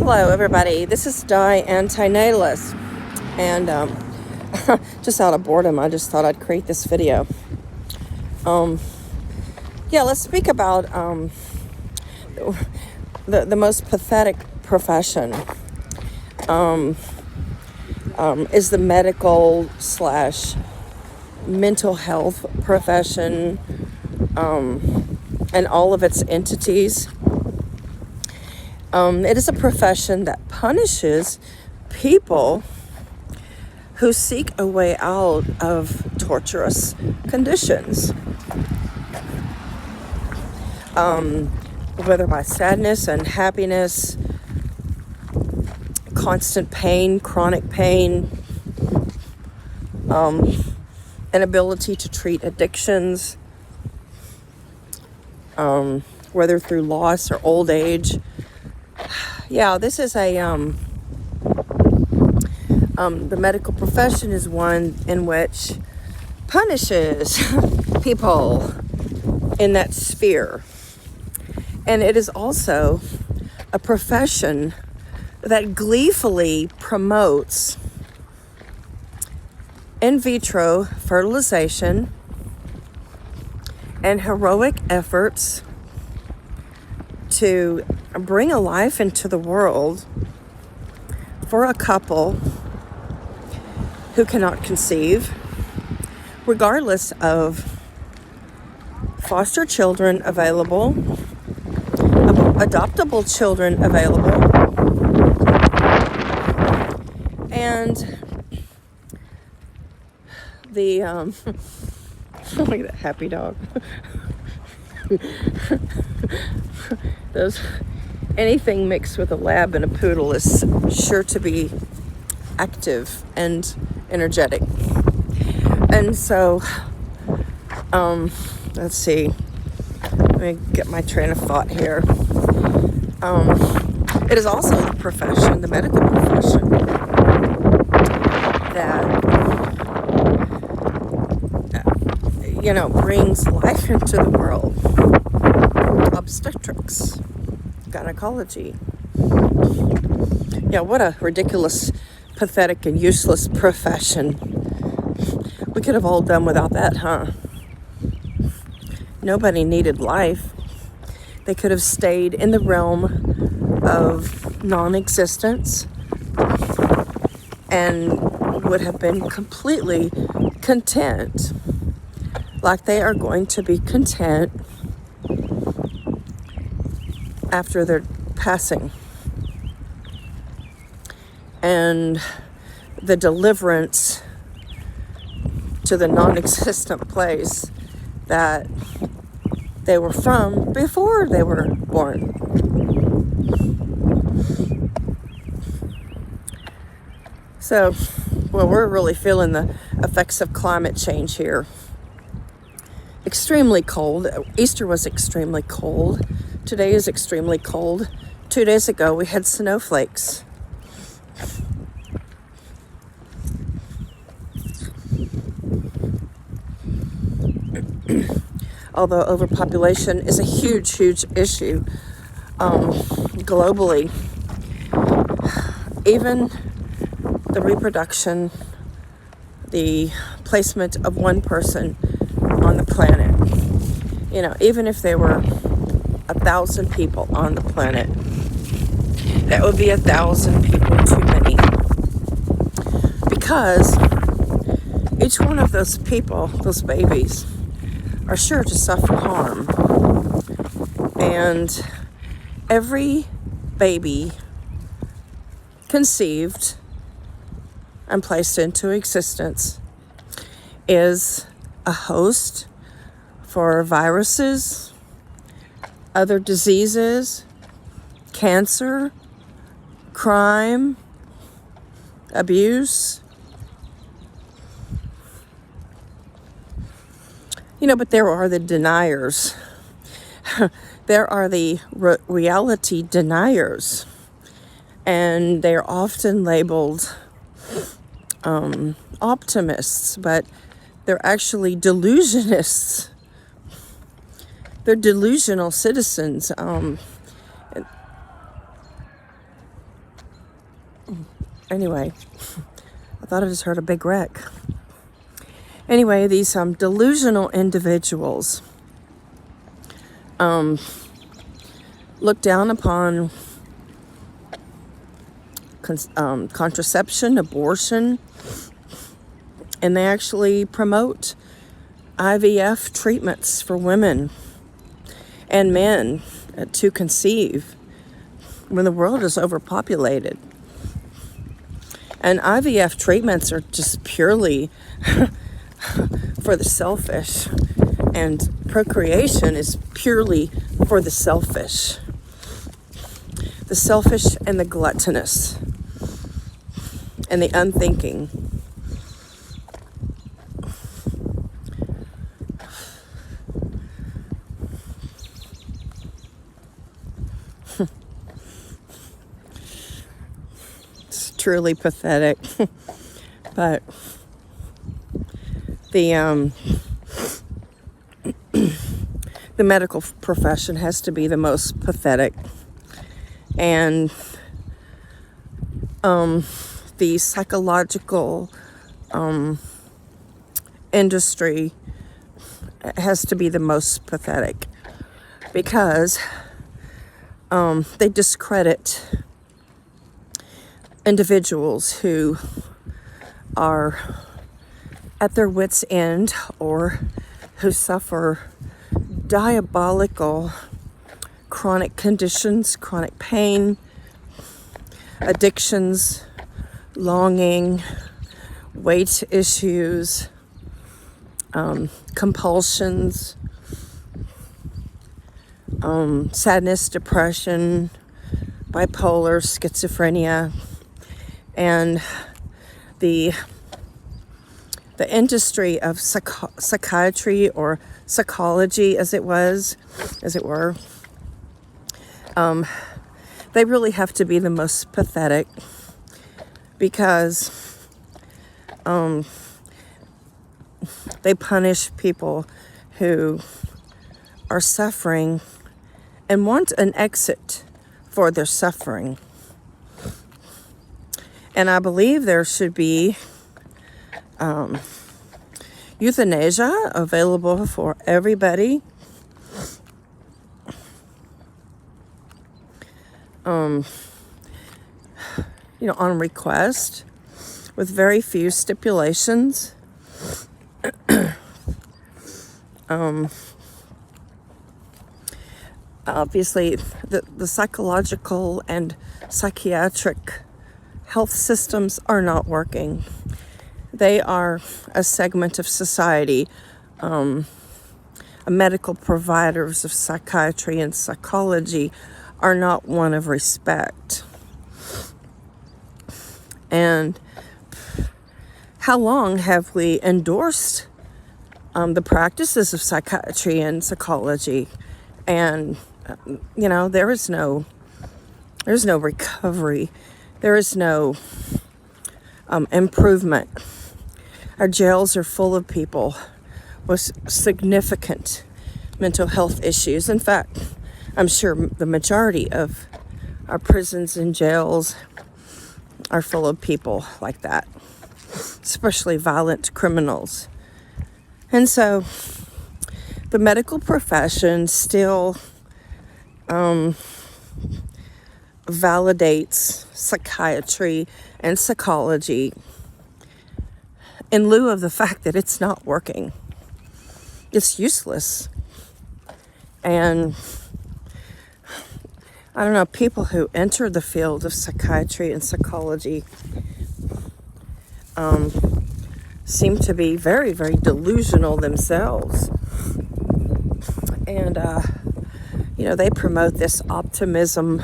Hello, everybody. This is diANe, and just out of boredom, I just thought I'd create this video. Let's speak about the most pathetic profession. Is the medical / mental health profession, and all of its entities. It is a profession that punishes people who seek a way out of torturous conditions. Whether by sadness and happiness, constant pain, chronic pain, inability to treat addictions, whether through loss or old age. Yeah, this is the medical profession is one in which punishes people in that sphere. And it is also a profession that gleefully promotes in vitro fertilization and heroic efforts to bring a life into the world for a couple who cannot conceive, regardless of foster children available, adoptable children available, and the look at that happy dog. Anything mixed with a lab and a poodle is sure to be active and energetic. And so, let's see. Let me get my train of thought here. It is also the profession, the medical profession, that brings life into the world. Obstetrics, gynecology. Yeah, what a ridiculous, pathetic, and useless profession. We could have all done without that, huh? Nobody needed life. They could have stayed in the realm of non-existence and would have been completely content, like they are going to be content after their passing. And the deliverance to the non-existent place that they were from before they were born. So, we're really feeling the effects of climate change here. Extremely cold. Easter was extremely cold. Today is extremely cold. 2 days ago, we had snowflakes. Although overpopulation is a huge, huge issue globally, even the reproduction, the placement of one person on the planet, even if there were 1,000 people on the planet, that would be 1,000 people too many, because each one of those people, those babies, are sure to suffer harm. And every baby conceived and placed into existence is a host for viruses, other diseases, cancer, crime, abuse. But there are the deniers. There are the reality deniers. And they're often labeled optimists, but they're actually delusionists. They're delusional citizens. Anyway, I thought I just heard a big wreck. Anyway, these delusional individuals look down upon contraception, abortion, and they actually promote IVF treatments for women and men to conceive when the world is overpopulated. And IVF treatments are just purely for the selfish, and procreation is purely for the selfish and the gluttonous and the unthinking. It's truly pathetic. But the medical profession has to be the most pathetic, and the psychological industry has to be the most pathetic, because they discredit individuals who are at their wits' end or who suffer diabolical chronic conditions, chronic pain, addictions, longing, weight issues, compulsions, sadness, depression, bipolar, schizophrenia, and the industry of psychiatry or psychology, as it were, they really have to be the most pathetic, because they punish people who are suffering and want an exit for their suffering. And I believe there should be euthanasia available for everybody. On request, with very few stipulations. Obviously, the psychological and psychiatric health systems are not working. They are a segment of society. Medical providers of psychiatry and psychology are not one of respect. And how long have we endorsed the practices of psychiatry and psychology? And there is no recovery. There is no improvement. Our jails are full of people with significant mental health issues. In fact, I'm sure the majority of our prisons and jails are full of people like that, especially violent criminals. And so the medical profession still validates psychiatry and psychology in lieu of the fact that it's not working. It's useless. And I don't know, people who enter the field of psychiatry and psychology seem to be very, very delusional themselves. And, they promote this optimism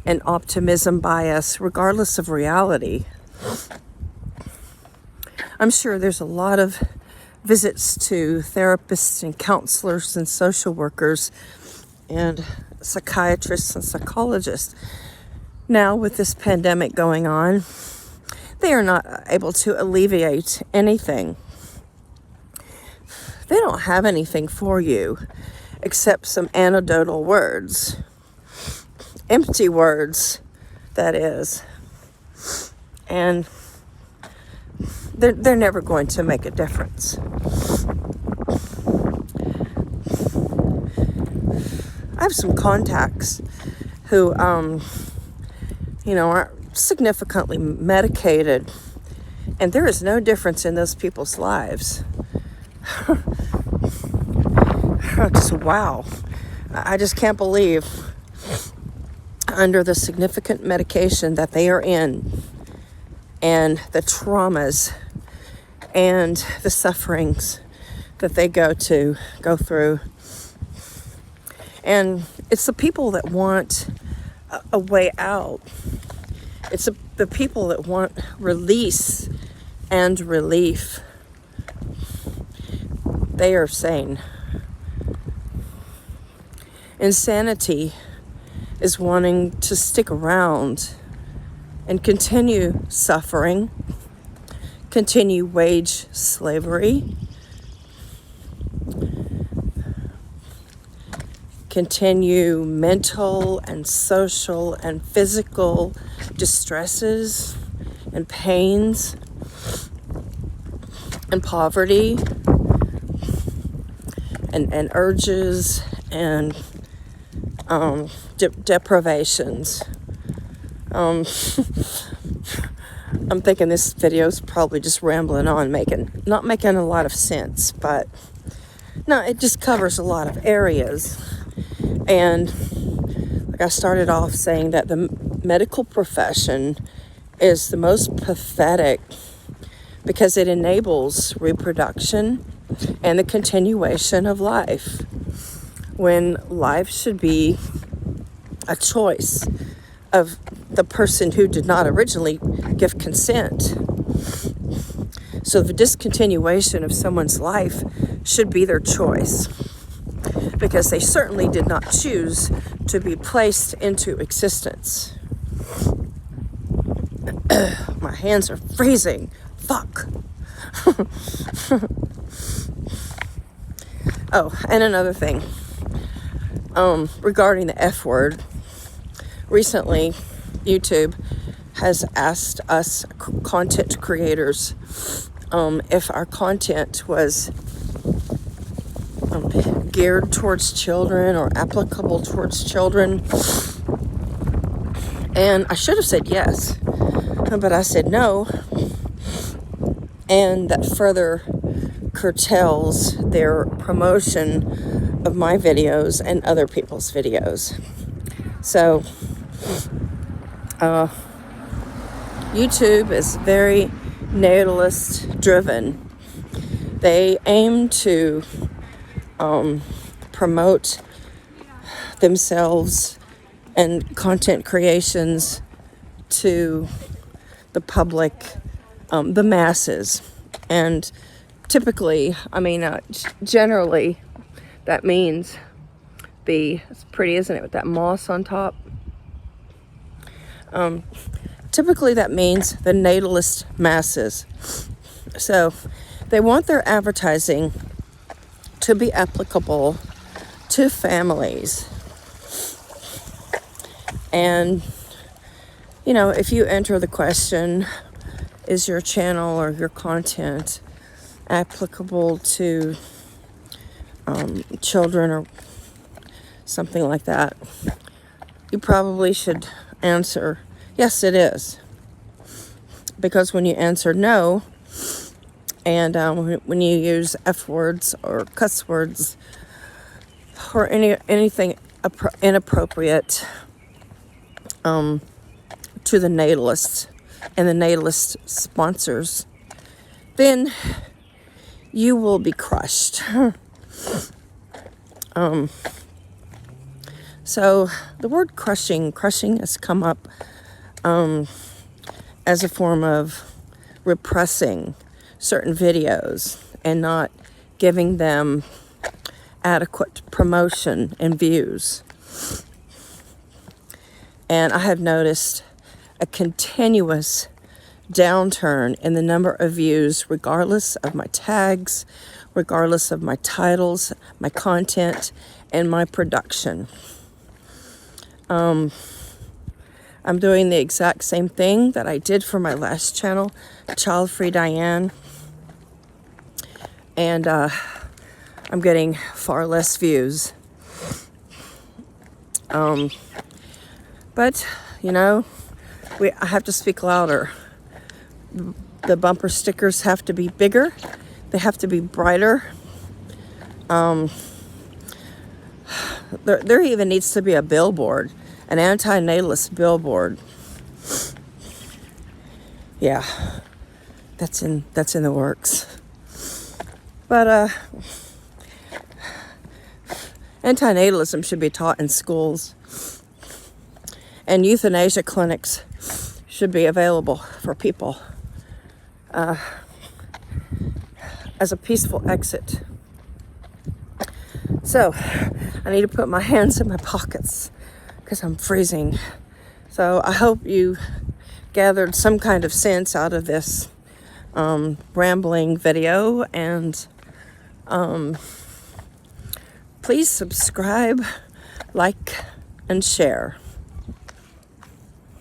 and optimism bias regardless of reality. I'm sure there's a lot of visits to therapists and counselors and social workers and psychiatrists and psychologists. Now, with this pandemic going on, they are not able to alleviate anything. They don't have anything for you except some anecdotal words. Empty words, that is. And they're never going to make a difference. I have some contacts who, are significantly medicated, and there is no difference in those people's lives. Just wow. I just can't believe, under the significant medication that they are in, and the traumas and the sufferings that they go through. And it's the people that want a way out. It's the people that want release and relief. They are sane. Insanity is wanting to stick around and continue suffering, continue wage slavery, continue mental and social and physical distresses and pains and poverty and urges and deprivations. I'm thinking this video is probably just rambling on, not making a lot of sense, but no, it just covers a lot of areas. And like I started off saying, that the medical profession is the most pathetic because it enables reproduction and the continuation of life, when life should be a choice of the person who did not originally give consent. So the discontinuation of someone's life should be their choice, because they certainly did not choose to be placed into existence. My hands are freezing. Fuck. Oh, and another thing. Regarding the F word, recently YouTube has asked us content creators if our content was geared towards children or applicable towards children. And I should have said yes, but I said no. And that further curtails their promotion of my videos and other people's videos. So YouTube is very natalist driven. They aim to promote themselves and content creations to the public, the masses. And typically, generally, that means it's pretty, isn't it, with that moss on top? Typically that means the natalist masses. So they want their advertising to be applicable to families. And, if you enter the question, is your channel or your content applicable to children or something like that, you probably should answer, yes, it is. Because when you answer no, and when you use F words or cuss words or anything inappropriate to the natalists and the natalist sponsors, then you will be crushed. So the word crushing has come up as a form of repressing certain videos and not giving them adequate promotion and views. And I have noticed a continuous downturn in the number of views, regardless of my tags, regardless of my titles, my content, and my production. I I'm doing the exact same thing that I did for my last channel, Child Free diANe. And I'm getting far less views. But, you know, I have to speak louder. The bumper stickers have to be bigger. They have to be brighter. There even needs to be a billboard, an anti-natalist billboard. Yeah, that's in the works. But anti-natalism should be taught in schools, and euthanasia clinics should be available for people as a peaceful exit. So I need to put my hands in my pockets because I'm freezing. So I hope you gathered some kind of sense out of this rambling video, and please subscribe, like, and share.